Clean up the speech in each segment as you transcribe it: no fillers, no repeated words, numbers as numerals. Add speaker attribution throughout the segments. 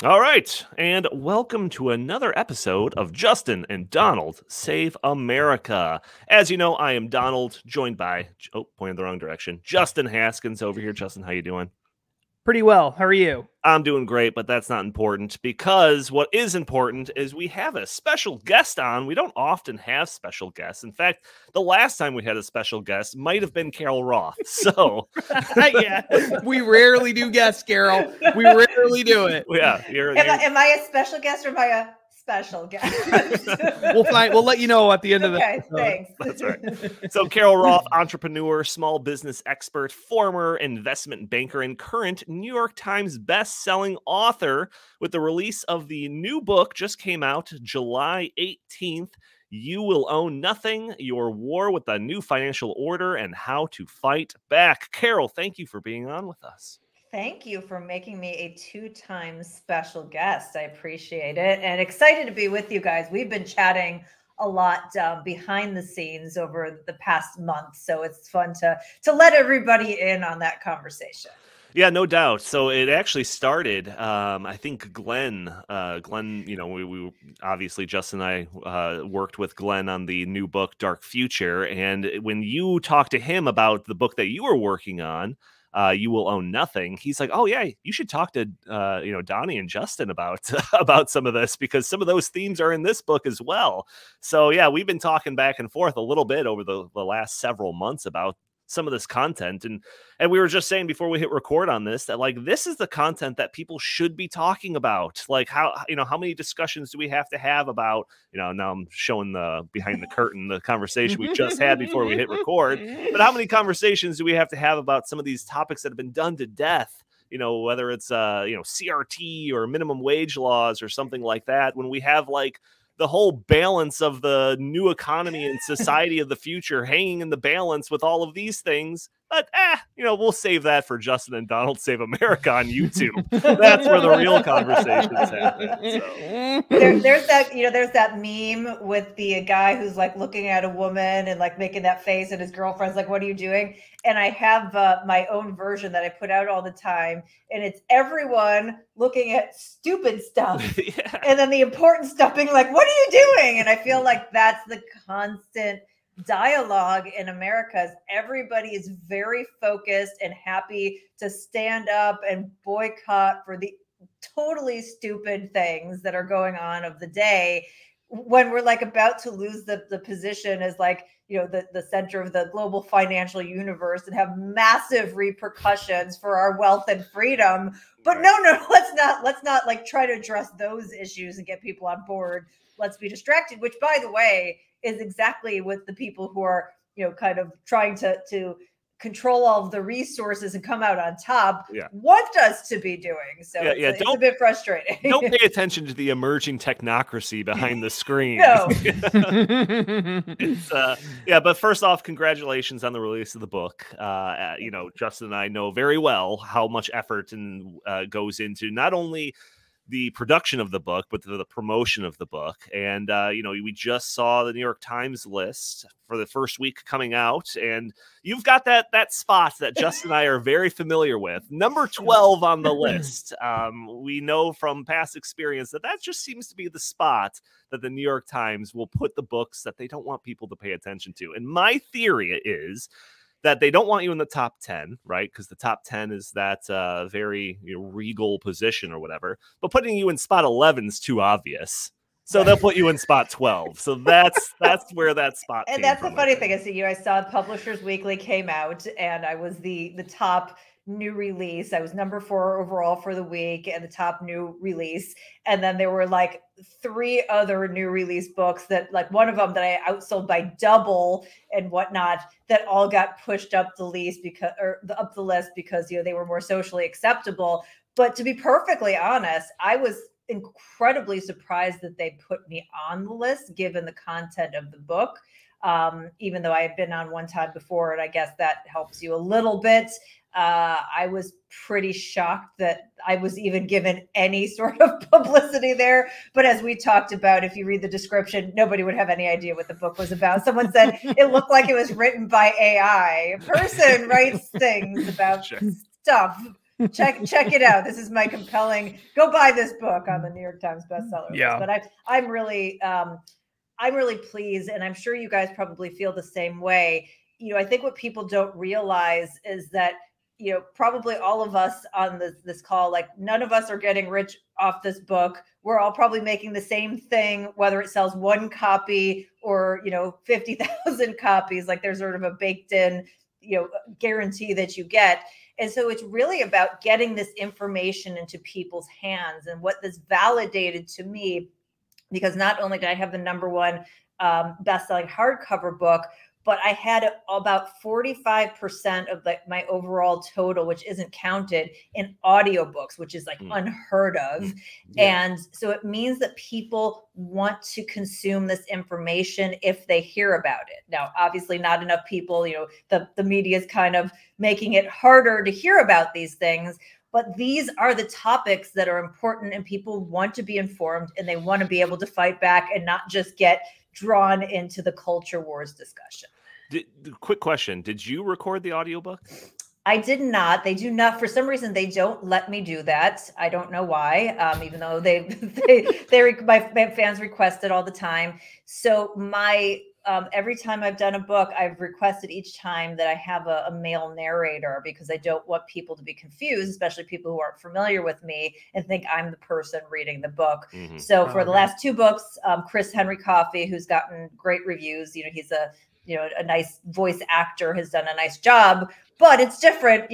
Speaker 1: All right, and welcome to another episode of Justin and Donald Save America. As you know, I am Donald, joined by, pointed the wrong direction, Justin Haskins over here. Justin, how you doing?
Speaker 2: Pretty well. How are you?
Speaker 1: I'm doing great, but that's not important because what is important is we have a special guest on. We don't often have special guests. In fact, the last time we had a special guest might have been Carol Roth. So,
Speaker 2: yeah, we rarely do guests, Carol. We rarely do it.
Speaker 1: Yeah.
Speaker 3: Am I a special guest or am I a special guest?
Speaker 2: We'll let you know at the end of the episode.
Speaker 3: Thanks.
Speaker 1: That's right. So Carol Roth, entrepreneur, small business expert, former investment banker, and current New York Times best-selling author, with the release of the new book just came out July 18th. You Will Own Nothing, Your War with the New Financial Order and How to Fight Back. Carol, thank you for being on with us.
Speaker 3: Thank you for making me a 2-time special guest. I appreciate it and excited to be with you guys. We've been chatting a lot behind the scenes over the past month, so it's fun to let everybody in on that conversation.
Speaker 1: Yeah, no doubt. So it actually started, I think Glenn, we obviously, Justin and I worked with Glenn on the new book, Dark Future. And when you talked to him about the book that you were working on, You Will Own Nothing, he's like, oh yeah, you should talk to, Donnie and Justin about, about some of this, because some of those themes are in this book as well. So yeah, we've been talking back and forth a little bit over the last several months about some of this content. And we were just saying before we hit record on this that, like, this is the content that people should be talking about. Like, how many discussions do we have to have about, now I'm showing the behind the curtain, the conversation we just had before we hit record, but how many conversations do we have to have about some of these topics that have been done to death? Whether it's, CRT or minimum wage laws or something like that, when we have like the whole balance of the new economy and society of the future hanging in the balance with all of these things. But, we'll save that for Justin and Donald Save America on YouTube. That's where the real conversations happen. So.
Speaker 3: There's that meme with the guy who's like looking at a woman and like making that face, and his girlfriend's like, what are you doing? And I have my own version that I put out all the time. And it's everyone looking at stupid stuff. Yeah. And then the important stuff being like, what are you doing? And I feel like that's the constant dialogue in America. Is everybody is very focused and happy to stand up and boycott for the totally stupid things that are going on of the day, when we're like about to lose the position as like, the center of the global financial universe and have massive repercussions for our wealth and freedom. But no, let's not like try to address those issues and get people on board. Let's be distracted, which, by the way, is exactly what the people who are, kind of trying to control all of the resources and come out on top want us to be doing. So it's a bit frustrating.
Speaker 1: Don't pay attention to the emerging technocracy behind the screen.
Speaker 3: No.
Speaker 1: But first off, congratulations on the release of the book. Justin and I know very well how much effort and goes into not only the production of the book, but the promotion of the book. And, we just saw the New York Times list for the first week coming out, and you've got that spot that Justin and I are very familiar with. Number 12 on the list. We know from past experience that just seems to be the spot that the New York Times will put the books that they don't want people to pay attention to. And my theory is that they don't want you in the top 10, right? Because the top 10 is that very regal position or whatever. But putting you in spot 11 is too obvious. So they'll put you in spot 12. So that's where that spot came
Speaker 3: And that's
Speaker 1: from,
Speaker 3: the funny thing is that I saw Publishers Weekly came out, and I was the top new release. I was number 4 overall for the week and the top new release. And then there were like 3 other new release books that, like, one of them that I outsold by double and whatnot, that all got pushed up the list because they were more socially acceptable. But to be perfectly honest, I was incredibly surprised that they put me on the list given the content of the book. Even though I had been on one time before, and I guess that helps you a little bit. I was pretty shocked that I was even given any sort of publicity there. But as we talked about, if you read the description, nobody would have any idea what the book was about. Someone said it looked like it was written by AI. A person writes things about stuff. check it out. This is my compelling, go buy this book on the New York Times bestseller list. But I'm really pleased, and I'm sure you guys probably feel the same way. I think what people don't realize is that, probably all of us on this call, like none of us are getting rich off this book. We're all probably making the same thing, whether it sells one copy or, 50,000 copies. Like there's sort of a baked in, guarantee that you get. And so it's really about getting this information into people's hands. And what this validated to me, because not only did I have the #1 best-selling hardcover book, but I had about 45% of my overall total, which isn't counted, in audiobooks, which is like unheard of. Yeah. And so it means that people want to consume this information if they hear about it. Now, obviously not enough people, the media is kind of making it harder to hear about these things. But these are the topics that are important, and people want to be informed, and they want to be able to fight back and not just get drawn into the culture wars discussion.
Speaker 1: Quick question. Did you record the audiobook?
Speaker 3: I did not. They do not. For some reason, they don't let me do that. I don't know why, even though my fans request it all the time. So every time I've done a book, I've requested each time that I have a male narrator, because I don't want people to be confused, especially people who aren't familiar with me, and think I'm the person reading the book. So for the last 2 books, Chris Henry Coffey, who's gotten great reviews, he's a nice voice actor, has done a nice job, but it's different,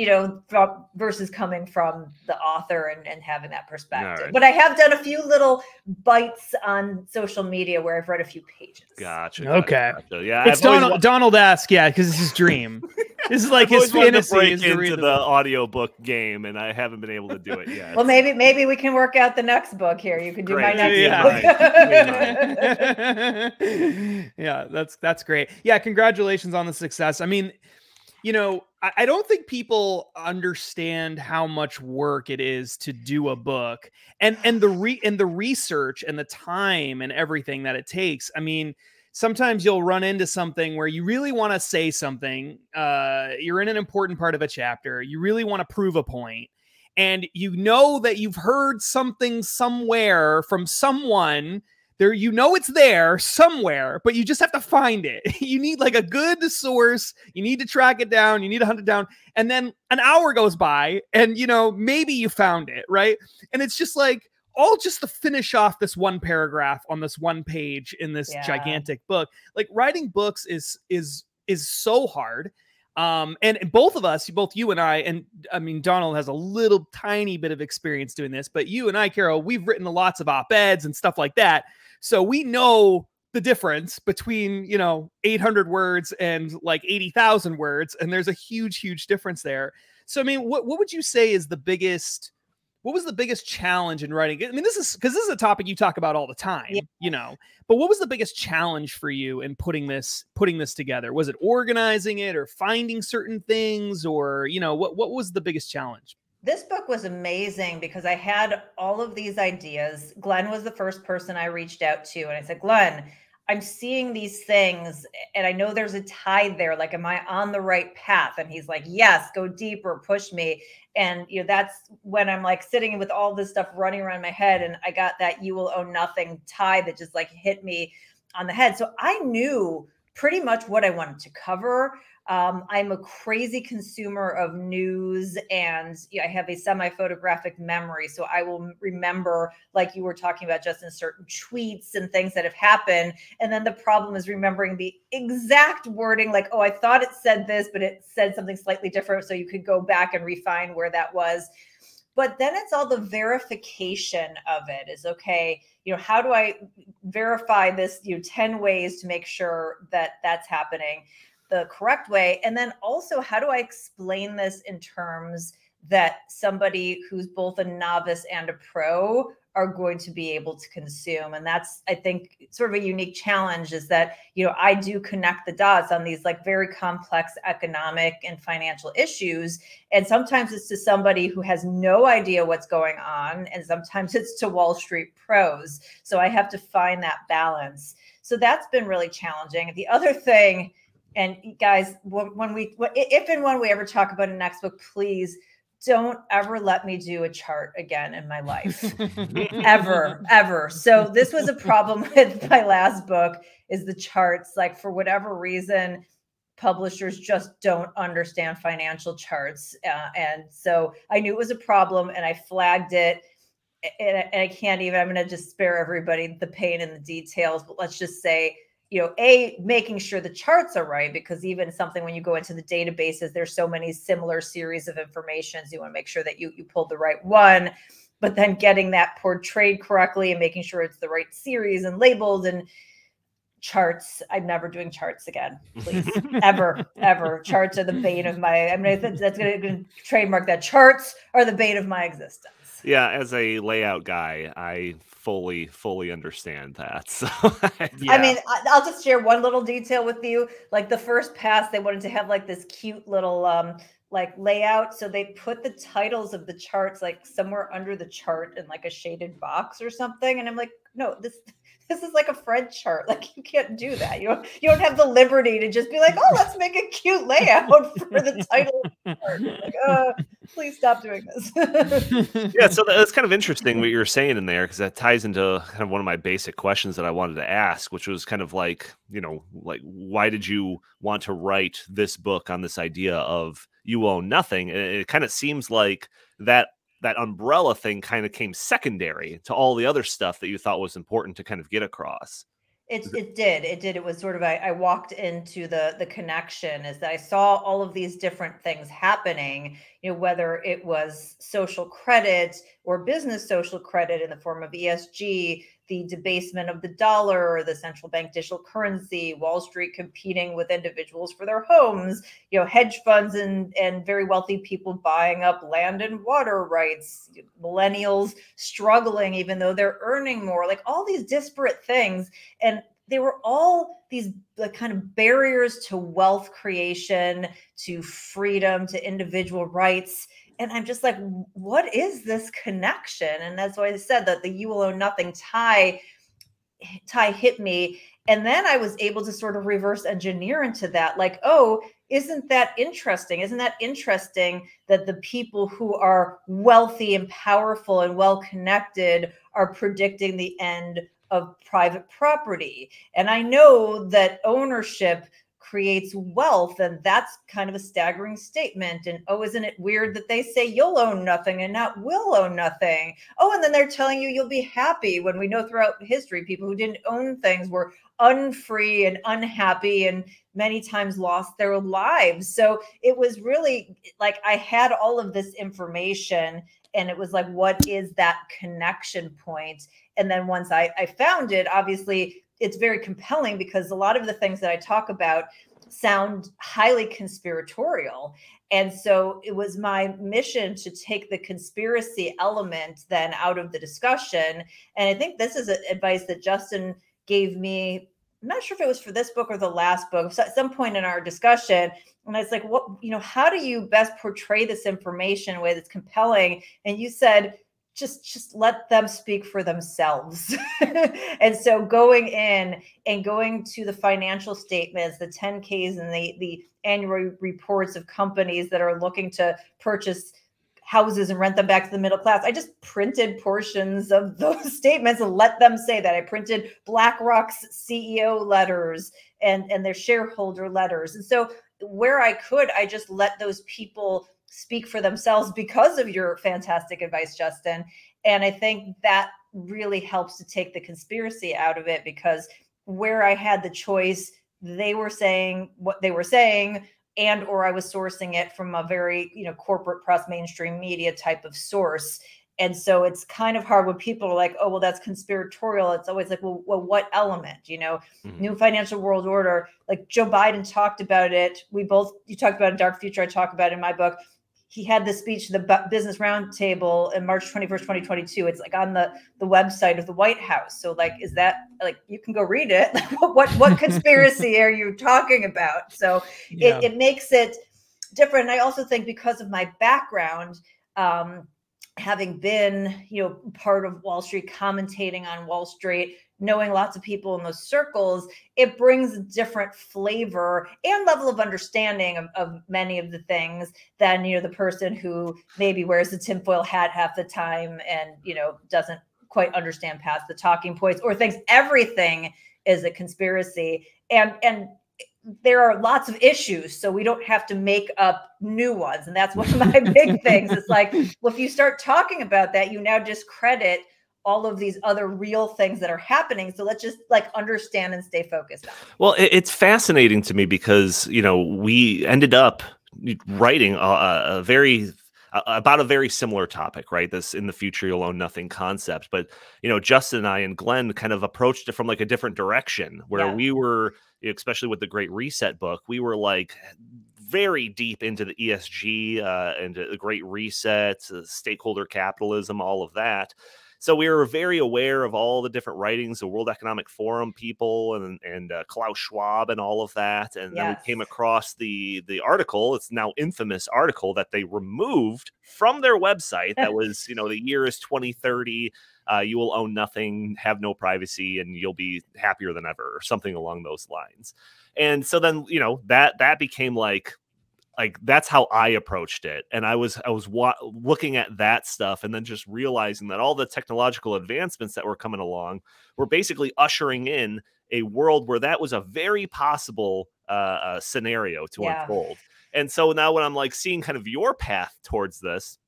Speaker 3: versus coming from the author and having that perspective. Right. But I have done a few little bites on social media where I've read a few pages.
Speaker 1: Gotcha.
Speaker 2: Okay.
Speaker 1: Gotcha. Yeah.
Speaker 2: It's Donald asked, because it's his dream. This is like his fantasy is to
Speaker 1: break into the audiobook game, and I haven't been able to do it yet.
Speaker 3: Well, maybe we can work out the next book here. You can do my next
Speaker 2: book. Yeah, that's great. Yeah, congratulations on the success. I mean, I don't think people understand how much work it is to do a book, and the research and the time and everything that it takes. I mean, sometimes you'll run into something where you really want to say something. You're in an important part of a chapter. You really want to prove a point, and that you've heard something somewhere from someone. It's there somewhere, but you just have to find it. You need like a good source. You need to track it down. You need to hunt it down. And then an hour goes by and, maybe you found it, right? And it's just like, all just to finish off this one paragraph on this one page in this gigantic book. Like writing books is so hard. And both of us, both you and I, and I mean, Donald has a little tiny bit of experience doing this, but you and I, Carol, we've written lots of op-eds and stuff like that. So we know the difference between, 800 words and like 80,000 words. And there's a huge, huge difference there. So, I mean, what would you say is what was the biggest challenge in writing? I mean, this is a topic you talk about all the time, but what was the biggest challenge for you in putting this together? Was it organizing it or finding certain things, or, what was the biggest challenge?
Speaker 3: This book was amazing because I had all of these ideas. Glenn was the first person I reached out to, and I said, Glenn, I'm seeing these things and I know there's a tide there. Like, am I on the right path? And he's like, yes, go deeper, push me. And, that's when I'm like sitting with all this stuff running around my head. And I got that "you will own nothing" tide that just like hit me on the head. So I knew pretty much what I wanted to cover. I'm a crazy consumer of news, and I have a semi-photographic memory. So I will remember, like you were talking about, Justin, certain tweets and things that have happened. And then the problem is remembering the exact wording, like, oh, I thought it said this, but it said something slightly different. So you could go back and refine where that was. But then it's all the verification of it is, okay, how do I verify this, 10 ways to make sure that that's happening the correct way? And then also, how do I explain this in terms that somebody who's both a novice and a pro are going to be able to consume? And that's, I think, sort of a unique challenge, is that, I do connect the dots on these like very complex economic and financial issues. And sometimes it's to somebody who has no idea what's going on. And sometimes it's to Wall Street pros. So I have to find that balance. So that's been really challenging. The other thing, and guys, if and when we ever talk about a next book, please don't ever let me do a chart again in my life. ever. So this was a problem with my last book, is the charts. Like, for whatever reason, publishers just don't understand financial charts. And so I knew it was a problem, and I flagged it. And I can't even, I'm going to just spare everybody the pain and the details, but let's just say, making sure the charts are right, because even something, when you go into the databases, there's so many similar series of information. So you want to make sure that you pulled the right one, but then getting that portrayed correctly and making sure it's the right series and labeled. And charts, I'm never doing charts again, please. ever. Charts are the bane of my, that's going to trademark that. Charts are the bane of my existence.
Speaker 1: Yeah, as a layout guy, I fully understand that. So, yeah.
Speaker 3: I mean, I'll just share one little detail with you. Like, the first pass, they wanted to have like this cute little like layout. So they put the titles of the charts like somewhere under the chart in like a shaded box or something. And I'm like, no, this is like a Fred chart. Like, you can't do that. You don't have the liberty to just be like, oh, let's make a cute layout for the title of the chart. Like, please stop doing this.
Speaker 1: Yeah, so that's kind of interesting what you're saying in there, because that ties into kind of one of my basic questions that I wanted to ask, which was kind of like, like, why did you want to write this book on this idea of you own nothing? And it kind of seems like that umbrella thing kind of came secondary to all the other stuff that you thought was important to kind of get across.
Speaker 3: It did. It was sort of, I walked into the connection, is that I saw all of these different things happening, whether it was social credit or business social credit in the form of ESG, the debasement of the dollar, the central bank digital currency, Wall Street competing with individuals for their homes, hedge funds and very wealthy people buying up land and water rights, millennials struggling even though they're earning more, like all these disparate things. And they were all these like kind of barriers to wealth creation, to freedom, to individual rights. And I'm just like, what is this connection? And that's why I said that the you will own nothing tie hit me. And then I was able to sort of reverse engineer into that. Like, oh, isn't that interesting? Isn't that interesting that the people who are wealthy and powerful and well-connected are predicting the end of private property? And I know that ownership creates wealth, and that's kind of a staggering statement. And oh, isn't it weird that they say you'll own nothing and not will own nothing? Oh, and then they're telling you you'll be happy, when we know throughout history people who didn't own things were unfree and unhappy and many times lost their lives. So it was really like I had all of this information, and it was like, what is that connection point? And then once I found it, obviously it's very compelling, because a lot of the things that I talk about sound highly conspiratorial. And so it was my mission to take the conspiracy element then out of the discussion. And I think this is advice that Justin gave me. I'm not sure if it was for this book or the last book, so at some point in our discussion. And I was like, what, how do you best portray this information in a way that's compelling? And you said, just let them speak for themselves. And so going in and going to the financial statements, the 10Ks and the annual reports of companies that are looking to purchase houses and rent them back to the middle class, I just printed portions of those statements and let them say that. I printed BlackRock's CEO letters and their shareholder letters. And so where I could, I just let those people speak for themselves because of your fantastic advice, Justin. And I think that really helps to take the conspiracy out of it, because where I had the choice, they were saying what they were saying, and or I was sourcing it from a very, corporate press, mainstream media type of source. And so it's kind of hard when people are like, oh, well, that's conspiratorial. It's always like, well, what element, New financial world order, like Joe Biden talked about it. You talked about a dark future. I talk about it in my book. He had this speech to the Business Roundtable in March 21st, 2022. It's like on the website of the White House. So like, is that like, you can go read it. What conspiracy are you talking about? So it makes it different. And I also think because of my background, having been, part of Wall Street, commentating on Wall Street, knowing lots of people in those circles, it brings a different flavor and level of understanding of many of the things than, the person who maybe wears the tinfoil hat half the time and, doesn't quite understand past the talking points, or thinks everything is a conspiracy. And there are lots of issues, so we don't have to make up new ones. And that's one of my big things. It's like, well, if you start talking about that, you now discredit all of these other real things that are happening. So let's just understand and stay focused on it.
Speaker 1: Well, it's fascinating to me because, we ended up writing about a very similar topic, right? This "in the future you'll own nothing" concept. But, Justin and I and Glenn kind of approached it from a different direction, where we were, especially with the Great Reset book, we were very deep into the ESG, into the Great Reset, stakeholder capitalism, all of that. So we were very aware of all the different writings, the World Economic Forum people and Klaus Schwab and all of that. And then we came across the article, it's now infamous article, that they removed from their website. That was, the year is 2030. You will own nothing, have no privacy, and you'll be happier than ever, or something along those lines. And so then, that became that's how I approached it. And I was looking at that stuff and then just realizing that all the technological advancements that were coming along were basically ushering in a world where that was a very possible scenario to unfold. And so now when I'm seeing kind of your path towards this,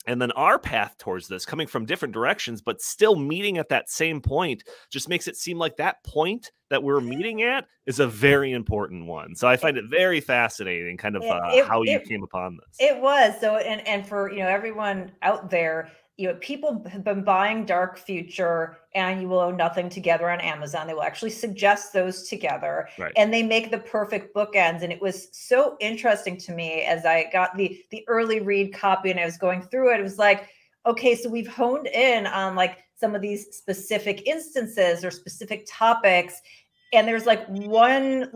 Speaker 1: and then our path towards this, coming from different directions, but still meeting at that same point, just makes it seem like that point that we're meeting at is a very important one. So I find it very fascinating, kind of how you came upon this.
Speaker 3: It was. So, and for, everyone out there, people have been buying Dark Future and You Will Own Nothing together on Amazon. They will actually suggest those together, and they make the perfect bookends. And it was so interesting to me as I got the early read copy and I was going through it. It was like, okay, so we've honed in on some of these specific instances or specific topics. And there's one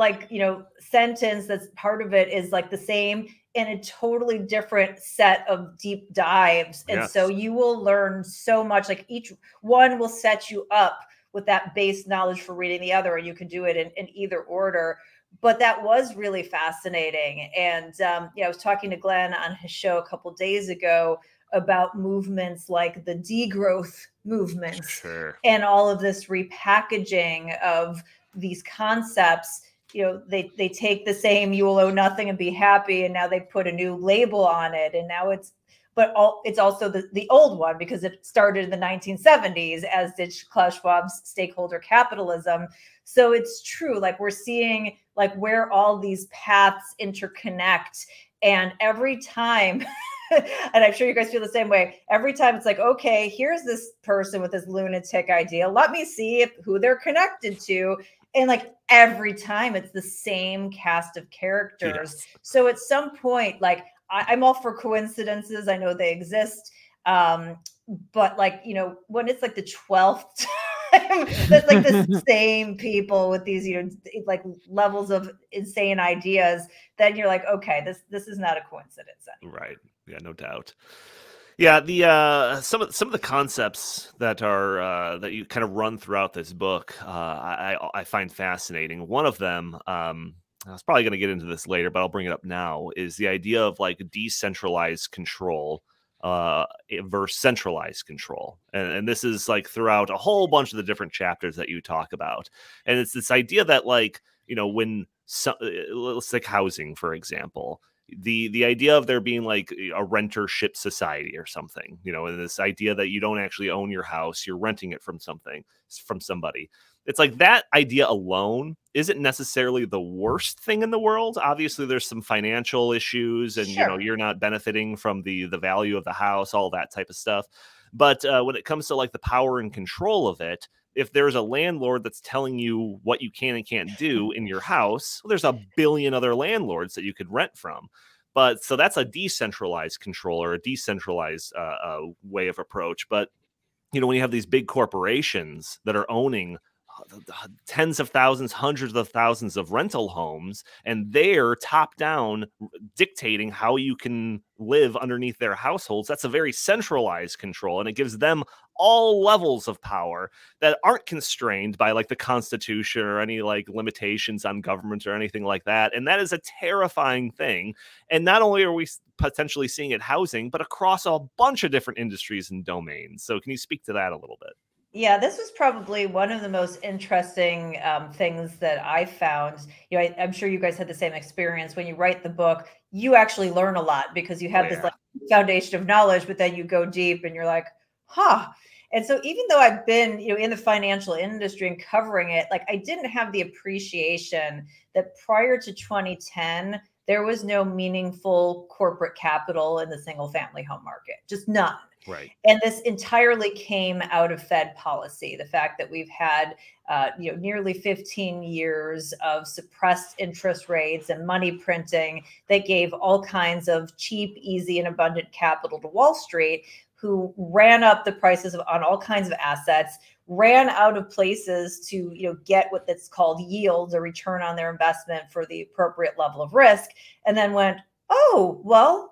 Speaker 3: sentence that's part of it is the same in a totally different set of deep dives. And so you will learn so much. Each one will set you up with that base knowledge for reading the other, and you can do it in either order. But that was really fascinating. And I was talking to Glenn on his show a couple of days ago about movements like the degrowth movements and all of this repackaging of these concepts. They take the same "you will owe nothing and be happy," and now they put a new label on it. And now it's also the old one, because it started in the 1970s, as did Klaus Schwab's stakeholder capitalism. So it's true. We're seeing where all these paths interconnect. And every time, and I'm sure you guys feel the same way, every time it's okay, here's this person with this lunatic idea. Let me see who they're connected to. And every time it's the same cast of characters. So at some point, I'm all for coincidences. I know they exist. But when it's the 12th time, that's the same people with these, levels of insane ideas, then you're okay, this is not a coincidence anymore.
Speaker 1: Right. Yeah, no doubt. Yeah, the some of the concepts that are that you kind of run throughout this book, I find fascinating. One of them, I was probably going to get into this later, but I'll bring it up now, is the idea of decentralized control versus centralized control, and this is throughout a whole bunch of the different chapters that you talk about, and it's this idea that when let's take housing, for example. The idea of there being a rentership society or something, and this idea that you don't actually own your house, you're renting it from somebody. It's that idea alone isn't necessarily the worst thing in the world. Obviously, there's some financial issues, and you're not benefiting from the value of the house, all that type of stuff. But when it comes to the power and control of it, if there's a landlord that's telling you what you can and can't do in your house, well, there's a billion other landlords that you could rent from. But so that's a decentralized control, or a decentralized way of approach. But, when you have these big corporations that are owning tens of thousands, hundreds of thousands of rental homes, and they're top down dictating how you can live underneath their households. That's a very centralized control, and it gives them all levels of power that aren't constrained by like the Constitution or any like limitations on government or anything like that. And that is a terrifying thing. And not only are we potentially seeing it housing, but across a bunch of different industries and domains. So can you speak to that a little bit?
Speaker 3: Yeah, this was probably one of the most interesting things that I found. You know, I'm sure you guys had the same experience. When you write the book, you actually learn a lot because you have this like foundation of knowledge, but then you go deep and you're like, huh. And so even though I've been, you know, in the financial industry and covering it, like I didn't have the appreciation that prior to 2010, there was no meaningful corporate capital in the single family home market, just none.
Speaker 1: Right.
Speaker 3: And this entirely came out of Fed policy. The fact that we've had, you know, nearly 15 years of suppressed interest rates and money printing that gave all kinds of cheap, easy, and abundant capital to Wall Street, who ran up the prices on all kinds of assets, ran out of places to, you know, get what that's called yields or return on their investment for the appropriate level of risk, and then went, oh, well,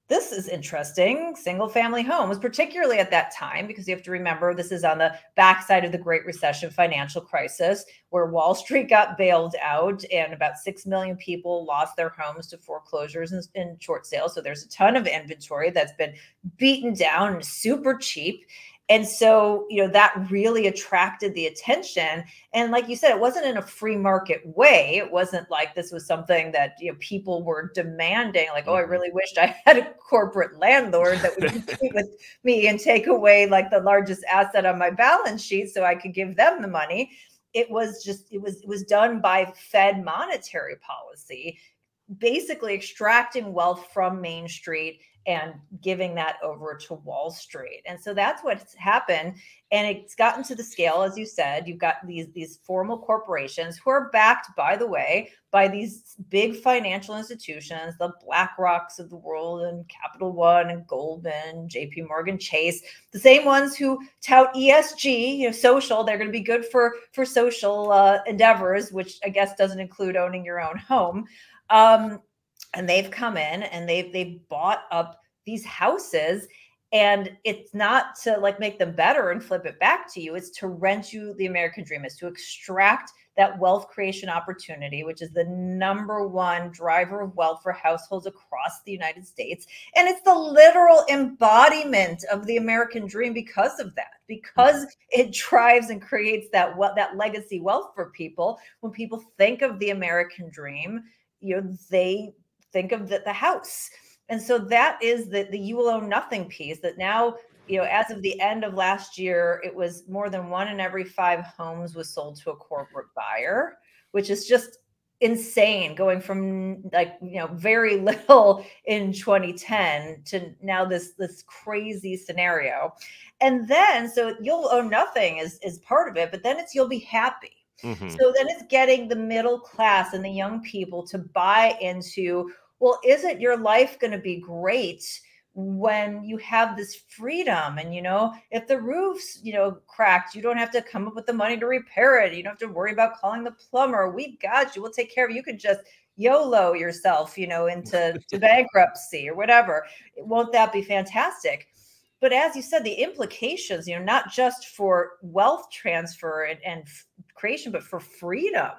Speaker 3: this is interesting. Single family homes, particularly at that time, because you have to remember this is on the backside of the Great Recession financial crisis, where Wall Street got bailed out and about 6 million people lost their homes to foreclosures and short sales. So there's a ton of inventory that's been beaten down and super cheap. And so, you know, that really attracted the attention. And like you said, it wasn't in a free market way. It wasn't like this was something that, you know, people were demanding, like, oh, I really wished I had a corporate landlord that would compete with me and take away like the largest asset on my balance sheet so I could give them the money. It was just, it was done by Fed monetary policy, basically extracting wealth from Main Street and giving that over to Wall Street. And so that's what's happened. And it's gotten to the scale, as you said, you've got these formal corporations who are backed, by the way, by these big financial institutions, the BlackRocks of the world and Capital One and Goldman, JP Morgan Chase, the same ones who tout ESG, you know, social, they're going to be good for social endeavors, which I guess doesn't include owning your own home. And they've come in and they've bought up these houses, and it's not to like make them better and flip it back to you. It's to rent you the American dream. It's to extract that wealth creation opportunity, which is the #1 driver of wealth for households across the United States. And it's the literal embodiment of the American dream because of that, because it drives and creates that legacy wealth for people. When people think of the American dream, you know, they think of the house. And so that is the you will own nothing piece that now, you know, as of the end of last year, it was more than 1 in every 5 homes was sold to a corporate buyer, which is just insane, going from like, you know, very little in 2010 to now this crazy scenario. And then, so you'll own nothing is part of it, but then it's you'll be happy.
Speaker 1: Mm-hmm.
Speaker 3: So then it's getting the middle class and the young people to buy into, well, isn't your life going to be great when you have this freedom? And, you know, if the roof's, you know, cracked, you don't have to come up with the money to repair it. You don't have to worry about calling the plumber. We've got you. We'll take care of you. You could just YOLO yourself, you know, into bankruptcy or whatever. Won't that be fantastic? But as you said, the implications, you know, not just for wealth transfer and creation, but for freedom.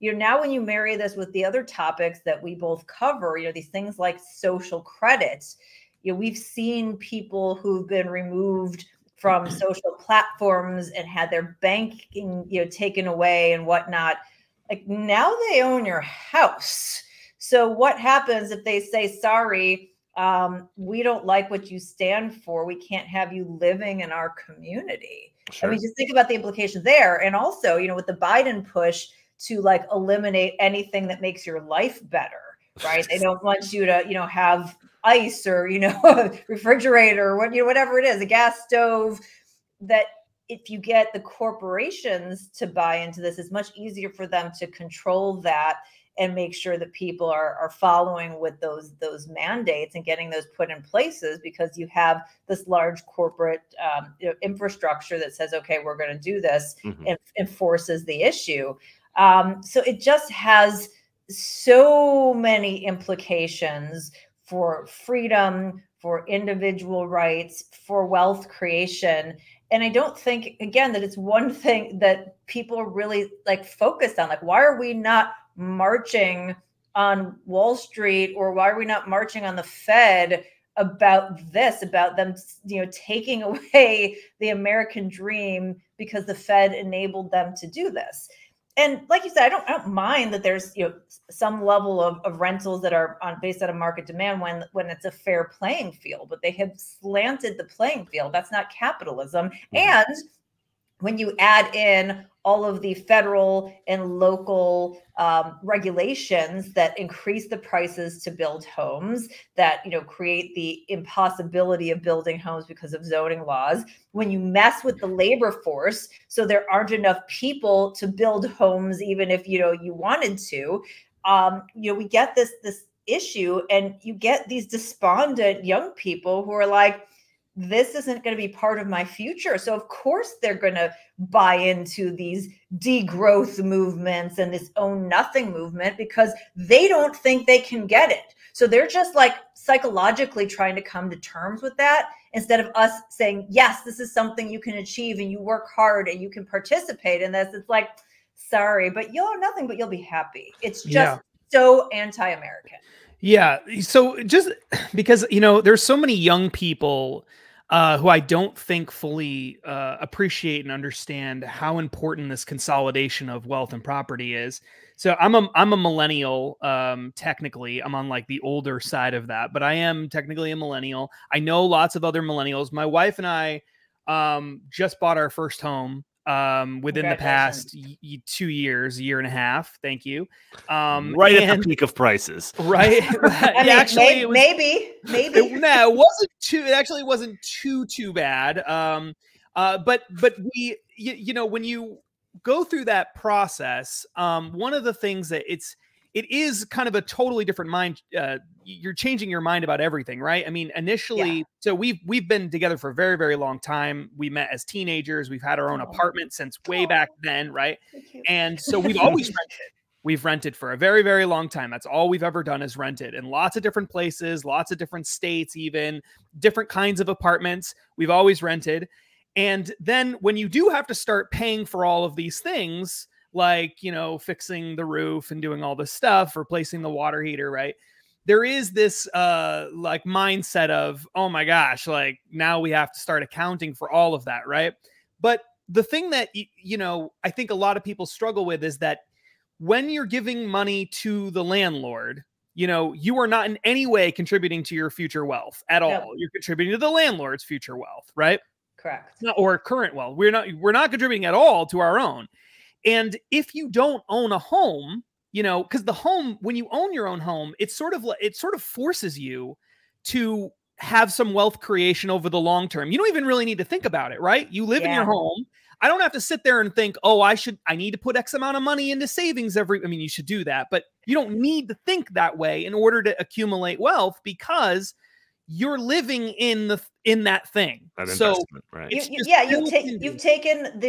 Speaker 3: You know, now when you marry this with the other topics that we both cover, you know, these things like social credit, you know, we've seen people who've been removed from social platforms and had their banking, you know, taken away and whatnot. Like now they own your house. So what happens if they say, sorry, we don't like what you stand for. We can't have you living in our community. Sure. I mean, just think about the implications there. And also, you know, with the Biden push to like eliminate anything that makes your life better, right? They don't want you to, you know, have ice or, you know, a refrigerator or what, you know, whatever it is, a gas stove. That if you get the corporations to buy into this, it's much easier for them to control that and make sure that people are following with those mandates and getting those put in places, because you have this large corporate infrastructure that says, okay, we're going to do this, and enforces the issue. So it just has so many implications for freedom, for individual rights, for wealth creation. And I don't think, again, that it's one thing that people are really like focused on. Like, why are we not marching on Wall Street, or why are we not marching on the Fed about this, about them, taking away the American dream because the Fed enabled them to do this? And like you said, I don't mind that there's some level of rentals that are based on market demand when it's a fair playing field, but they have slanted the playing field. That's not capitalism. And when you add in all of the federal and local regulations that increase the prices to build homes, that create the impossibility of building homes because of zoning laws, when you mess with the labor force, so there aren't enough people to build homes, even if you wanted to, we get this issue, and you get these despondent young people who are like, this isn't going to be part of my future. So of course they're going to buy into these degrowth movements and this own nothing movement, because they don't think they can get it. So they're just like psychologically trying to come to terms with that, instead of us saying, yes, this is something you can achieve, and you work hard and you can participate in this. It's like, sorry, but you'll have nothing, but you'll be happy. It's just so anti-American.
Speaker 2: Yeah. So just because, there's so many young people who I don't think fully appreciate and understand how important this consolidation of wealth and property is. So I'm a millennial. Technically, I'm on like the older side of that, but I am technically a millennial. I know lots of other millennials. My wife and I just bought our first home within the past 2 years, year and a half. Thank you.
Speaker 1: Right at the peak of prices.
Speaker 2: Right.
Speaker 3: I mean, actually, it was, maybe.
Speaker 2: It wasn't too. It actually wasn't too bad. But we, when you go through that process, one of the things that it is kind of a totally different mind. You're changing your mind about everything, right? I mean, initially, so we've been together for a very, very long time. We met as teenagers. We've had our own apartment since way back then, right? And so we've always rented. We've rented for a very, very long time. That's all we've ever done is rented in lots of different places, lots of different states, even different kinds of apartments. We've always rented. And then when you do have to start paying for all of these things, like, fixing the roof and doing all this stuff, replacing the water heater, right? There is this like mindset of, oh my gosh, like now we have to start accounting for all of that, right? But the thing that, I think a lot of people struggle with is that when you're giving money to the landlord, you are not in any way contributing to your future wealth at all. Yep. You're contributing to the landlord's future wealth, right?
Speaker 3: Correct.
Speaker 2: Or current wealth. We're not contributing at all to our own. And if you don't own a home, because the home, when you own your own home, it sort of forces you to have some wealth creation over the long term. You don't even really need to think about it, right? You live in your home. I don't have to sit there and think, oh, I need to put X amount of money into savings you should do that, but you don't need to think that way in order to accumulate wealth, because you're living in that thing.
Speaker 1: That investment, right?
Speaker 3: You've taken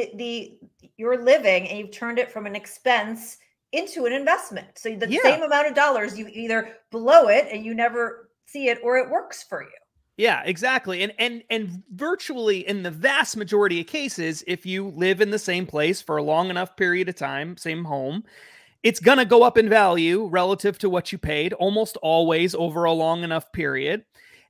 Speaker 3: your living and you've turned it from an expense into an investment. So the same amount of dollars, you either blow it and you never see it, or it works for you.
Speaker 2: Yeah, exactly. And virtually in the vast majority of cases, if you live in the same place for a long enough period of time, same home, it's going to go up in value relative to what you paid, almost always over a long enough period.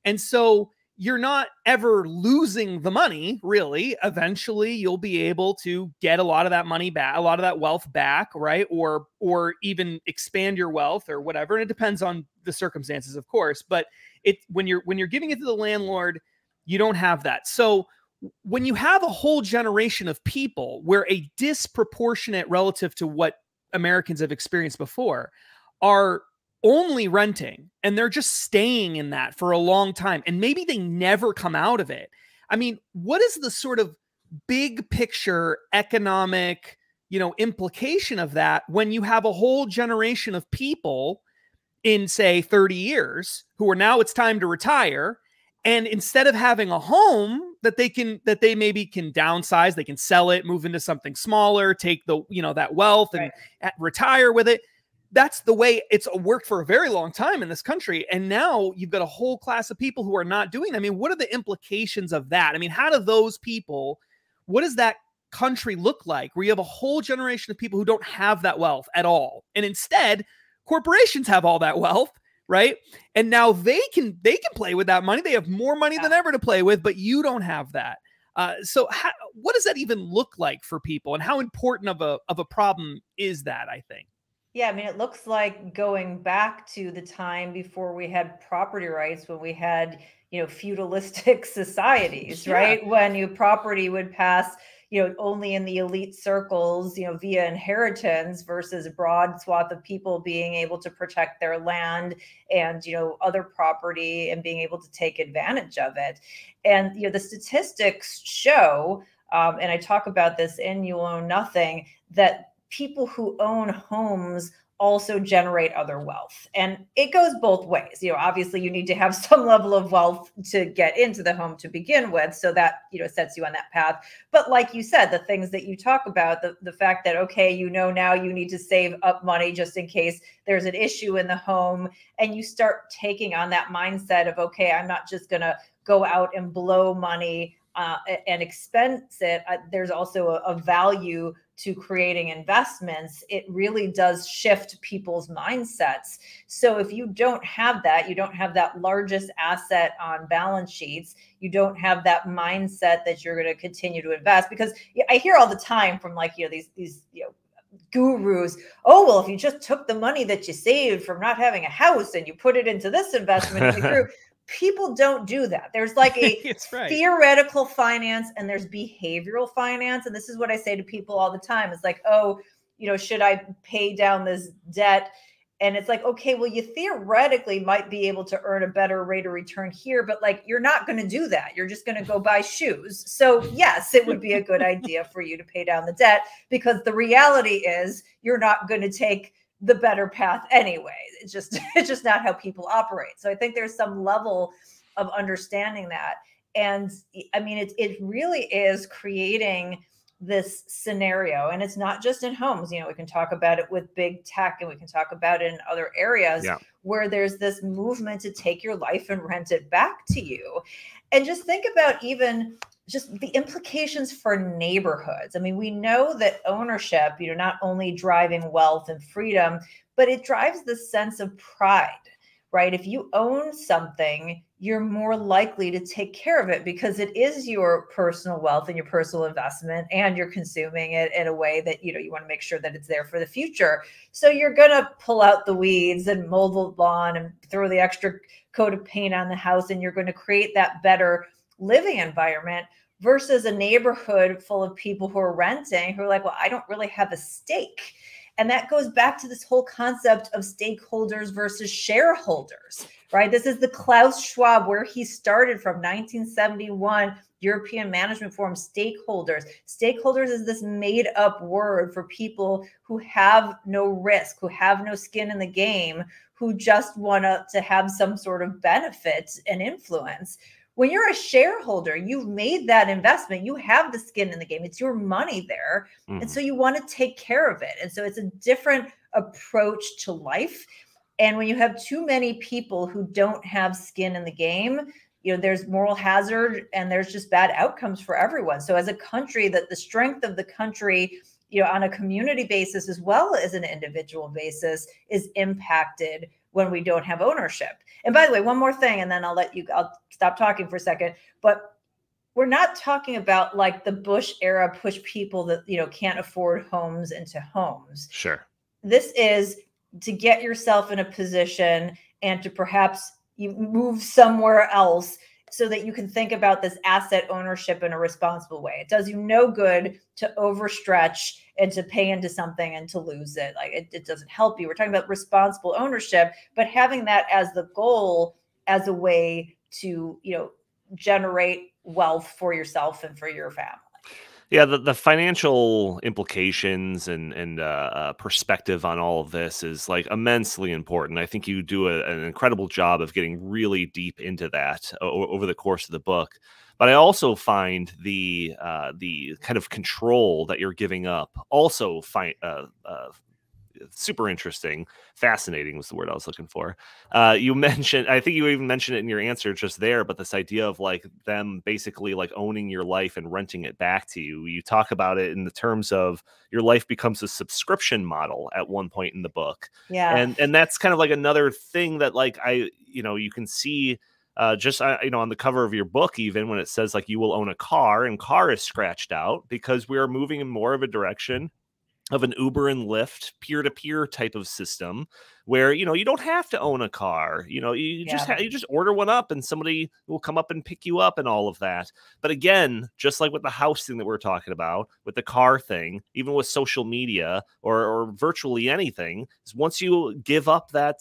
Speaker 2: And so you're not ever losing the money, really. Eventually, you'll be able to get a lot of that money back, a lot of that wealth back, right? Or even expand your wealth or whatever. And it depends on the circumstances, of course. But when you're giving it to the landlord, you don't have that. So when you have a whole generation of people where a disproportionate relative to what Americans have experienced before are only renting, and they're just staying in that for a long time, and maybe they never come out of it. I mean, what is the sort of big picture economic implication of that when you have a whole generation of people in, say, 30 years who are now, it's time to retire. And instead of having a home that they maybe can downsize, they can sell it, move into something smaller, take that wealth and retire with it. That's the way it's worked for a very long time in this country. And now you've got a whole class of people who are not doing that. I mean, what are the implications of that? I mean, how do those people, what does that country look like where you have a whole generation of people who don't have that wealth at all? And instead, corporations have all that wealth, right? And now they can play with that money. They have more money than ever to play with, but you don't have that. So what does that even look like for people, and how important of a problem is that, I think?
Speaker 3: Yeah, I mean, it looks like going back to the time before we had property rights, when we had, feudalistic societies, right? When your property would pass, only in the elite circles, via inheritance, versus a broad swath of people being able to protect their land and, other property and being able to take advantage of it. And, the statistics show, and I talk about this in You Own Nothing, that people who own homes also generate other wealth. And it goes both ways. Obviously you need to have some level of wealth to get into the home to begin with. So that, sets you on that path. But like you said, the things that you talk about, the fact that, okay, now you need to save up money just in case there's an issue in the home. And you start taking on that mindset of, okay, I'm not just going to go out and blow money and expense it. There's also a value to creating investments. It really does shift people's mindsets. So if you don't have that, you don't have that largest asset on balance sheets, you don't have that mindset that you're going to continue to invest. Because I hear all the time from these gurus, oh, well, if you just took the money that you saved from not having a house and you put it into this investment, and it grew. People don't do that. There's like a theoretical finance and there's behavioral finance. And this is what I say to people all the time. It's like, oh, should I pay down this debt? And it's like, okay, well, you theoretically might be able to earn a better rate of return here, but you're not going to do that. You're just going to go buy shoes. So yes, it would be a good idea for you to pay down the debt, because the reality is you're not going to take the better path anyway. It's just not how people operate. So I think there's some level of understanding that. And I mean, it really is creating this scenario, and it's not just in homes. We can talk about it with big tech, and we can talk about it in other areas where there's this movement to take your life and rent it back to you. And just think about even just the implications for neighborhoods. I mean, we know that ownership, not only driving wealth and freedom, but it drives the sense of pride, right? If you own something, you're more likely to take care of it because it is your personal wealth and your personal investment, and you're consuming it in a way that, you want to make sure that it's there for the future. So you're going to pull out the weeds and mow the lawn and throw the extra coat of paint on the house, and you're going to create that better living environment, versus a neighborhood full of people who are renting, who are like, well, I don't really have a stake. And that goes back to this whole concept of stakeholders versus shareholders, right? This is the Klaus Schwab, where he started from, 1971, European Management Forum, stakeholders. Stakeholders is this made up word for people who have no risk, who have no skin in the game, who just want to have some sort of benefit and influence. When you're a shareholder, you've made that investment. You have the skin in the game. It's your money there. And so you want to take care of it. And so it's a different approach to life. And when you have too many people who don't have skin in the game, there's moral hazard and there's just bad outcomes for everyone. So as a country, that the strength of the country, on a community basis as well as an individual basis, is impacted when we don't have ownership. And by the way, one more thing, and then I'll stop talking for a second, but we're not talking about like the Bush era push people that, can't afford homes into homes.
Speaker 1: Sure.
Speaker 3: This is to get yourself in a position and to perhaps you move somewhere else so that you can think about this asset ownership in a responsible way. It does you no good to overstretch and to pay into something and to lose it. Like it doesn't help you. We're talking about responsible ownership, but having that as the goal, as a way to, generate wealth for yourself and for your family.
Speaker 1: Yeah, the financial implications and perspective on all of this is like immensely important. I think you do an incredible job of getting really deep into that over the course of the book. But I also find the kind of control that you're giving up also super interesting. Fascinating was the word I was looking for. You mentioned, I think you even mentioned it in your answer just there, but this idea of like them basically like owning your life and renting it back to you. You talk about it in the terms of your life becomes a subscription model at one point in the book.
Speaker 3: Yeah.
Speaker 1: And that's kind of like another thing that like you can see just on the cover of your book, even when it says like you will own a car, and car is scratched out because we are moving in more of a direction of an Uber and Lyft peer-to-peer type of system where, you don't have to own a car. You just
Speaker 3: Yeah.
Speaker 1: you just order one up and somebody will come up and pick you up and all of that. But again, just like with the house thing that we're talking about, with the car thing, even with social media or virtually anything, is once you give up that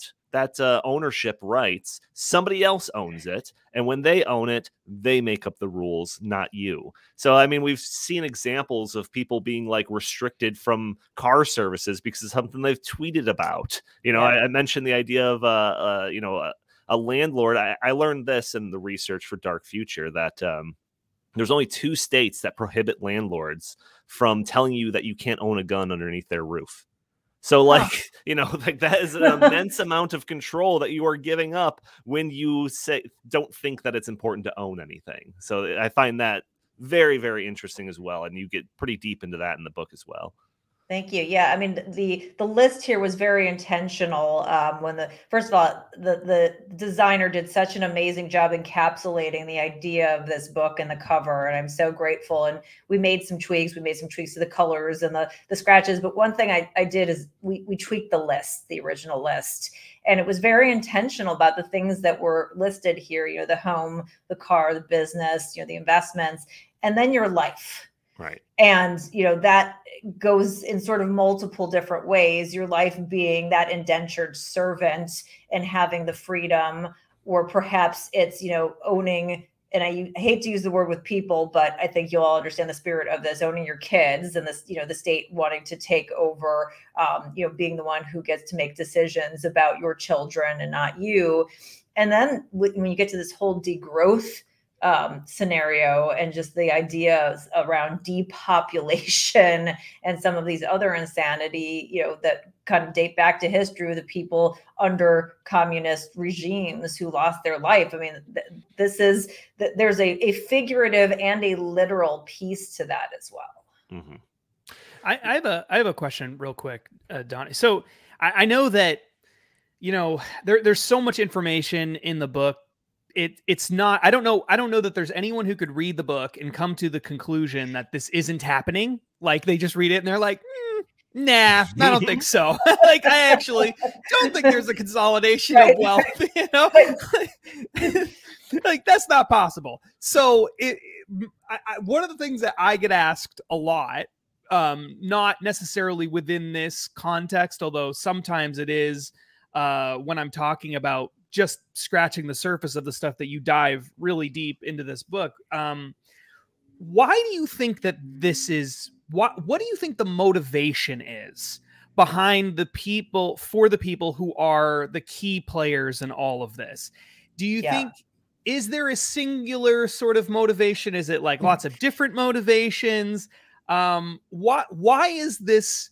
Speaker 1: ownership rights, somebody else owns it. And when they own it, they make up the rules, not you. So, I mean, we've seen examples of people being like restricted from car services because of something they've tweeted about.
Speaker 3: Yeah.
Speaker 1: I mentioned the idea of, a landlord. I learned this in the research for Dark Future that there's only 2 states that prohibit landlords from telling you that you can't own a gun underneath their roof. So like, like that is an immense amount of control that you are giving up when you don't think that it's important to own anything. So I find that very, very interesting as well. And you get pretty deep into that in the book as well.
Speaker 3: Thank you. Yeah, I mean the list here was very intentional. When first of all, the designer did such an amazing job encapsulating the idea of this book and the cover, and I'm so grateful. And we made some tweaks. We made some tweaks to the colors and the scratches. But one thing I did is we tweaked the list, the original list, and it was very intentional about the things that were listed here. The home, the car, the business, the investments, and then your life.
Speaker 1: Right.
Speaker 3: And, that goes in sort of multiple different ways, your life being that indentured servant and having the freedom, or perhaps it's, owning, and I hate to use the word with people, but I think you'll all understand the spirit of this, owning your kids and this, the state wanting to take over, being the one who gets to make decisions about your children and not you. And then when you get to this whole degrowth scenario and just the ideas around depopulation and some of these other insanity, that kind of date back to history of the people under communist regimes who lost their life. I mean, there's a figurative and a literal piece to that as well.
Speaker 2: Mm-hmm. I have a question real quick, Donnie. So I know that, there's so much information in the book. It's not, I don't know that there's anyone who could read the book and come to the conclusion that this isn't happening. Like they just read it and they're like, nah, I don't think so. Like, I actually don't think there's a consolidation of wealth, like that's not possible. So one of the things that I get asked a lot, not necessarily within this context, although sometimes it is, when I'm talking about just scratching the surface of the stuff that you dive really deep into this book. Why do you think that this is, what do you think the motivation is behind for the people who are the key players in all of this? Do you think, is there a singular sort of motivation? Is it like lots of different motivations? Why is this,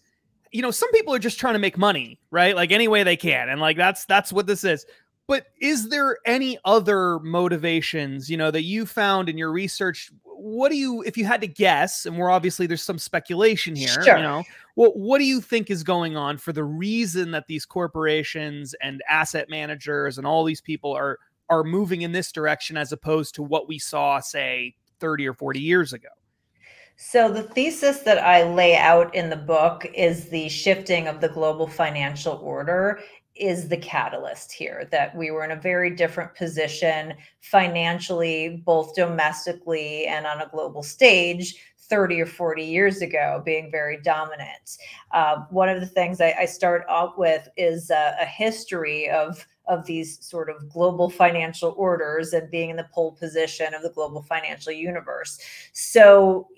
Speaker 2: some people are just trying to make money, right? Like any way they can. And like, that's what this is. But is there any other motivations, that you found in your research? If you had to guess, and there's some speculation here,
Speaker 3: sure.
Speaker 2: What do you think is going on for the reason that these corporations and asset managers and all these people are moving in this direction as opposed to what we saw, say, 30 or 40 years ago?
Speaker 3: So the thesis that I lay out in the book is the shifting of the global financial order is the catalyst here, that we were in a very different position financially, both domestically and on a global stage 30 or 40 years ago, being very dominant. One of the things I start out with is a history of of these sort of global financial orders and being in the pole position of the global financial universe. So,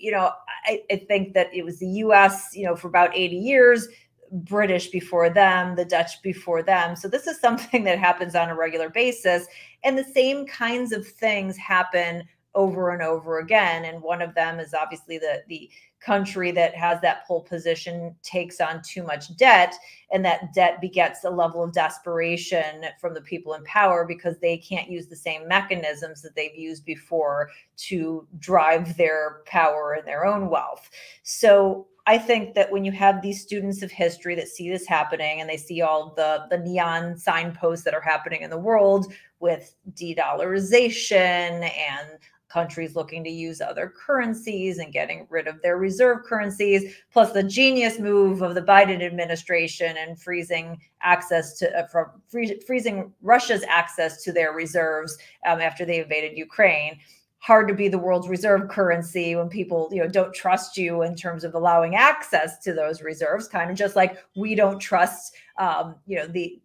Speaker 3: I think that it was the US, for about 80 years, British before them, the Dutch before them. So this is something that happens on a regular basis. And the same kinds of things happen over and over again. And one of them is obviously the country that has that pole position takes on too much debt, and that debt begets a level of desperation from the people in power because they can't use the same mechanisms that they've used before to drive their power and their own wealth. So I think that when you have these students of history that see this happening and they see all the neon signposts that are happening in the world with de-dollarization and countries looking to use other currencies and getting rid of their reserve currencies, plus the genius move of the Biden administration and freezing access to freezing Russia's access to their reserves after they invaded Ukraine. Hard to be the world's reserve currency when people, don't trust you in terms of allowing access to those reserves. Kind of just like we don't trust, the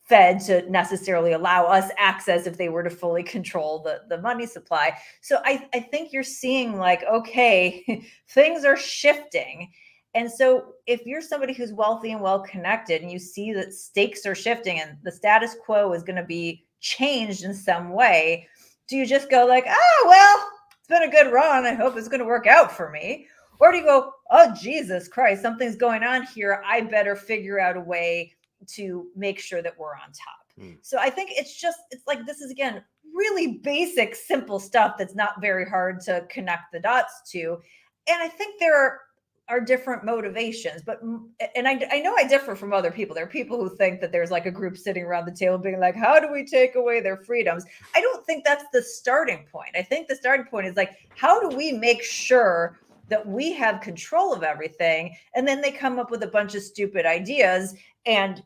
Speaker 3: Fed to necessarily allow us access if they were to fully control the money supply. So I think you're seeing like, okay, things are shifting. And so if you're somebody who's wealthy and well-connected and you see that stakes are shifting and the status quo is going to be changed in some way, do you just go like, oh, well, it's been a good run. I hope it's going to work out for me. Or do you go, oh, Jesus Christ, something's going on here. I better figure out a way to make sure that we're on top. So I think it's like, this is, again, really basic, simple stuff that's not very hard to connect the dots to. And I think there are different motivations, and I know I differ from other people. There are people who think that there's like a group sitting around the table being like, how do we take away their freedoms? I don't think that's the starting point. I think the starting point is like, how do we make sure that we have control of everything? And then they come up with a bunch of stupid ideas, and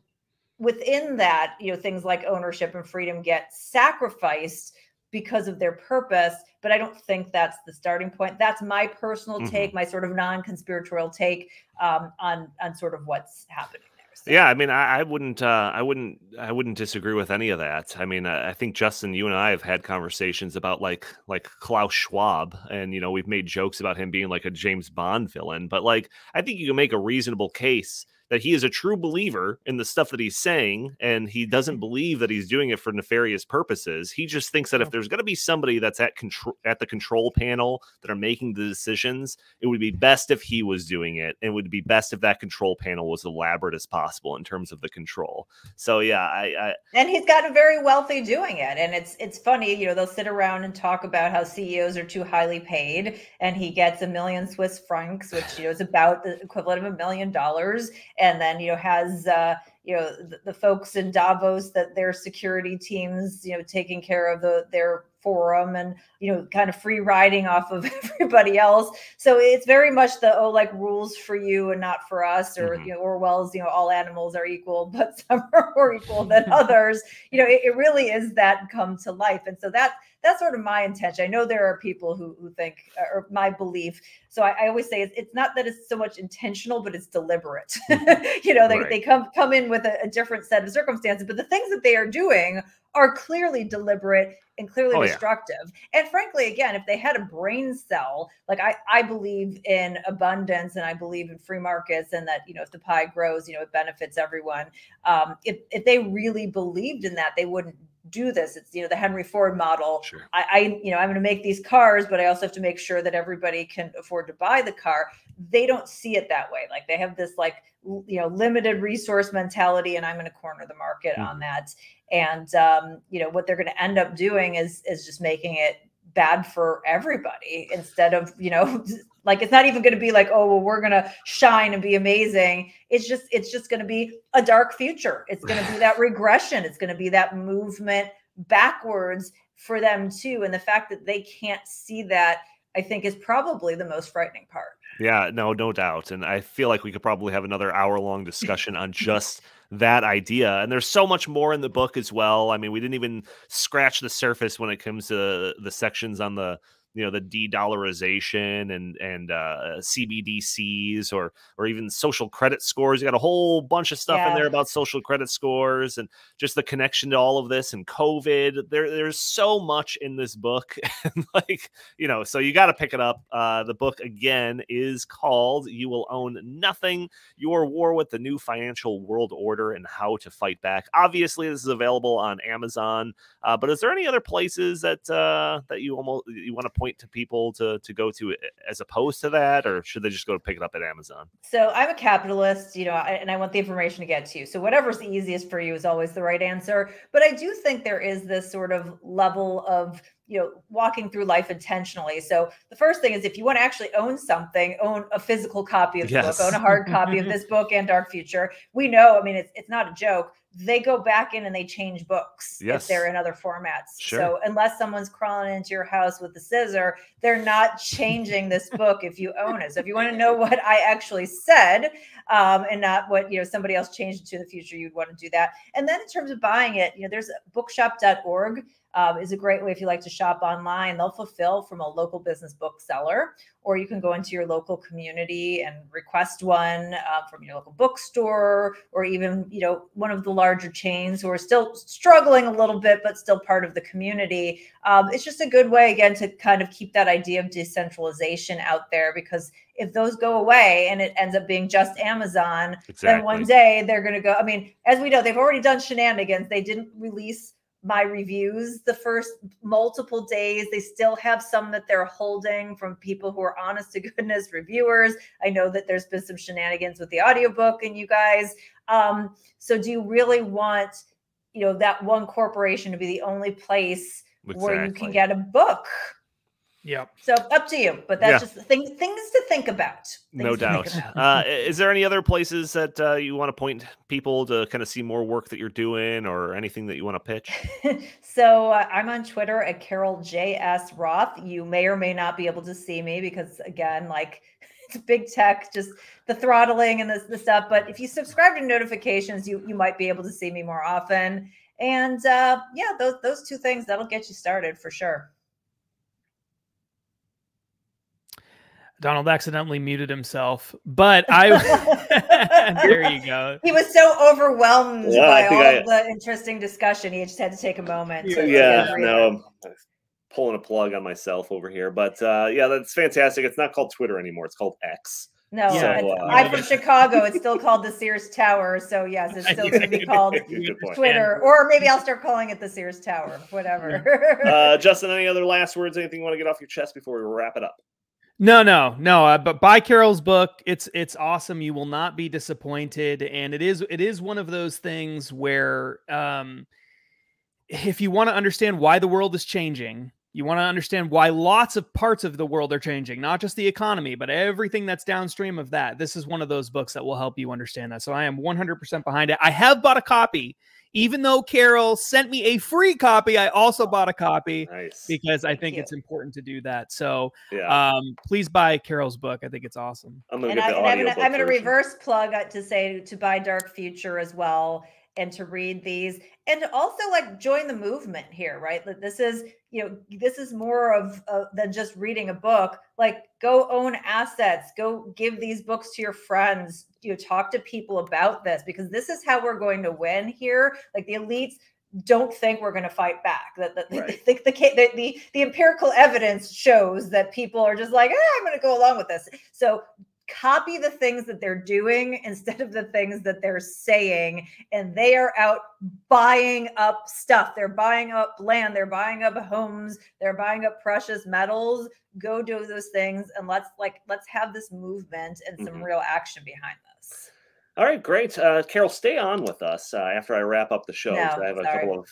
Speaker 3: within that, things like ownership and freedom get sacrificed because of their purpose. But I don't think that's the starting point. That's my personal take, my sort of non-conspiratorial take on sort of what's happening there. So.
Speaker 1: Yeah, I mean, I wouldn't disagree with any of that. I mean, I think Justin, you and I have had conversations about like Klaus Schwab, and we've made jokes about him being like a James Bond villain. But like, I think you can make a reasonable case that he is a true believer in the stuff that he's saying, and he doesn't believe that he's doing it for nefarious purposes. He just thinks that if there's going to be somebody that's at the control panel that are making the decisions, it would be best if he was doing it. It would be best if that control panel was elaborate as possible in terms of the control. So yeah,
Speaker 3: and he's gotten very wealthy doing it. And it's funny, they'll sit around and talk about how CEOs are too highly paid, and he gets 1 million Swiss francs, which is about the equivalent of $1 million. And then, has, the folks in Davos that their security teams, taking care of their forum and, kind of free riding off of everybody else. So it's very much like rules for you and not for us, or, Orwell's, all animals are equal, but some are more equal than others. It really is that come to life. And so that's sort of my intention. I know there are people who think, or my belief. So I always say it's not that it's so much intentional, but it's deliberate. They come in with a different set of circumstances, but the things that they are doing are clearly deliberate and clearly destructive. Yeah. And frankly, again, if they had a brain cell, like I believe in abundance and I believe in free markets, and that, if the pie grows, it benefits everyone. If they really believed in that, they wouldn't do this. It's, the Henry Ford model. Sure. I'm going to make these cars, but I also have to make sure that everybody can afford to buy the car. They don't see it that way. Like they have this limited resource mentality, and I'm going to corner the market on that. And, what they're going to end up doing is just making it bad for everybody, instead of, like, it's not even going to be like, oh, well, we're going to shine and be amazing. It's just going to be a dark future. It's going to be that regression. It's going to be that movement backwards for them too. And the fact that they can't see that, I think, is probably the most frightening part.
Speaker 1: Yeah, no doubt. And I feel like we could probably have another hour-long discussion on just that idea. And there's so much more in the book as well. I mean, we didn't even scratch the surface when it comes to the sections on the the de-dollarization and CBDCs or even social credit scores. You got a whole bunch of stuff in there about social credit scores and just the connection to all of this and COVID. There's so much in this book. And like, so you got to pick it up. The book again is called You Will Own Nothing: Your War with the New Financial World Order and How to Fight Back. Obviously, this is available on Amazon. But is there any other places that you want to point to people to go to as opposed to that, or should they just go to pick it up at Amazon?
Speaker 3: So I'm a capitalist, and I want the information to get to you. So whatever's the easiest for you is always the right answer. But I do think there is this sort of level of walking through life intentionally. So the first thing is, if you want to actually own something, own a physical copy of the book, own a hard copy of this book and Dark Future. We know, I mean, it's not a joke. They go back in and they change books if they're in other formats. Sure. So unless someone's crawling into your house with a scissor, they're not changing this book if you own it. So if you want to know what I actually said and not what somebody else changed it to in the future, you'd want to do that. And then in terms of buying it, there's bookshop.org. Is a great way if you like to shop online. They'll fulfill from a local business bookseller, or you can go into your local community and request one from your local bookstore, or even one of the larger chains who are still struggling a little bit, but still part of the community. It's just a good way, again, to kind of keep that idea of decentralization out there, because if those go away and it ends up being just Amazon, then one day they're going to go. I mean, as we know, they've already done shenanigans. They didn't release my reviews the first multiple days. They still have some that they're holding from people who are honest to goodness reviewers. I know that there's been some shenanigans with the audiobook and you guys. So do you really want, that one corporation to be the only place where you can get a book?
Speaker 2: Yep.
Speaker 3: So up to you, but that's just things to think about.
Speaker 1: No doubt. Is there any other places that you want to point people to kind of see more work that you're doing, or anything that you want to pitch?
Speaker 3: So I'm on Twitter at Carol JS Roth. You may or may not be able to see me because, again, like, it's big tech, just the throttling and the stuff. But if you subscribe to notifications, you might be able to see me more often. And those two things, that'll get you started for sure.
Speaker 2: Donald accidentally muted himself, but I there you go.
Speaker 3: He was so overwhelmed by all of the interesting discussion. He just had to take a moment.
Speaker 1: I'm pulling a plug on myself over here, but that's fantastic. It's not called Twitter anymore. It's called X.
Speaker 3: No, I'm from Chicago. It's still called the Sears Tower. So yes, it's still going to be called Twitter, or maybe I'll start calling it the Sears Tower, whatever.
Speaker 1: Justin, any other last words, anything you want to get off your chest before we wrap it up?
Speaker 2: No. But buy Carol's book. It's awesome. You will not be disappointed. And it is one of those things where, if you want to understand why the world is changing, you want to understand why lots of parts of the world are changing, not just the economy, but everything that's downstream of that. This is one of those books that will help you understand that. So I am 100% behind it. I have bought a copy. Even though Carol sent me a free copy, I also bought a copy because I think it's important to do that. So please buy Carol's book. I think it's awesome.
Speaker 3: I'm going to reverse plug to say to buy Dark Future as well, and to read these, and to also join the movement here, right? This is, this is more of than just reading a book. Go own assets, go give these books to your friends, talk to people about this, because this is how we're going to win here. The elites don't think we're going to fight back. The empirical evidence shows that people are just I'm going to go along with this. So copy the things that they're doing instead of the things that they're saying. And they are out buying up stuff. They're buying up land. They're buying up homes. They're buying up precious metals. Go do those things. And let's have this movement and some real action behind this.
Speaker 1: All right, great. Carol, stay on with us after I wrap up the show.
Speaker 3: No,
Speaker 1: I have a couple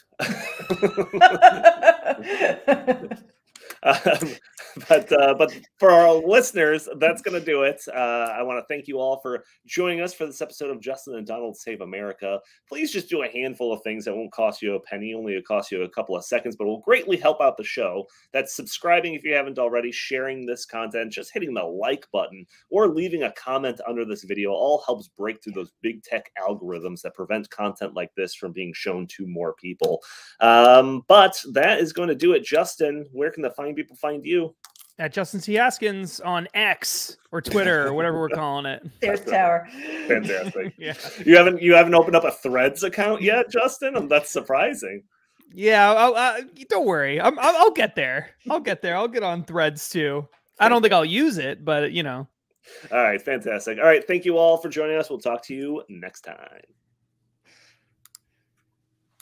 Speaker 1: of... But for our listeners, that's going to do it. I want to thank you all for joining us for this episode of Justin and Donald Save America. Please just do a handful of things that won't cost you a penny. Only it costs you a couple of seconds, but will greatly help out the show. That's subscribing if you haven't already, sharing this content, just hitting the like button, or leaving a comment under this video. All helps break through those big tech algorithms that prevent content like this from being shown to more people. But that is going to do it. Justin, where can the fine people find you?
Speaker 2: At Justin T. Haskins on X or Twitter or whatever we're calling it.
Speaker 3: There's Tower.
Speaker 1: Fantastic.
Speaker 2: Yeah.
Speaker 1: You haven't opened up a Threads account yet, Justin? That's surprising.
Speaker 2: Yeah, don't worry. I'll get there. I'll get on Threads too. I don't think I'll use it, but you know.
Speaker 1: All right, fantastic. All right, thank you all for joining us. We'll talk to you next time.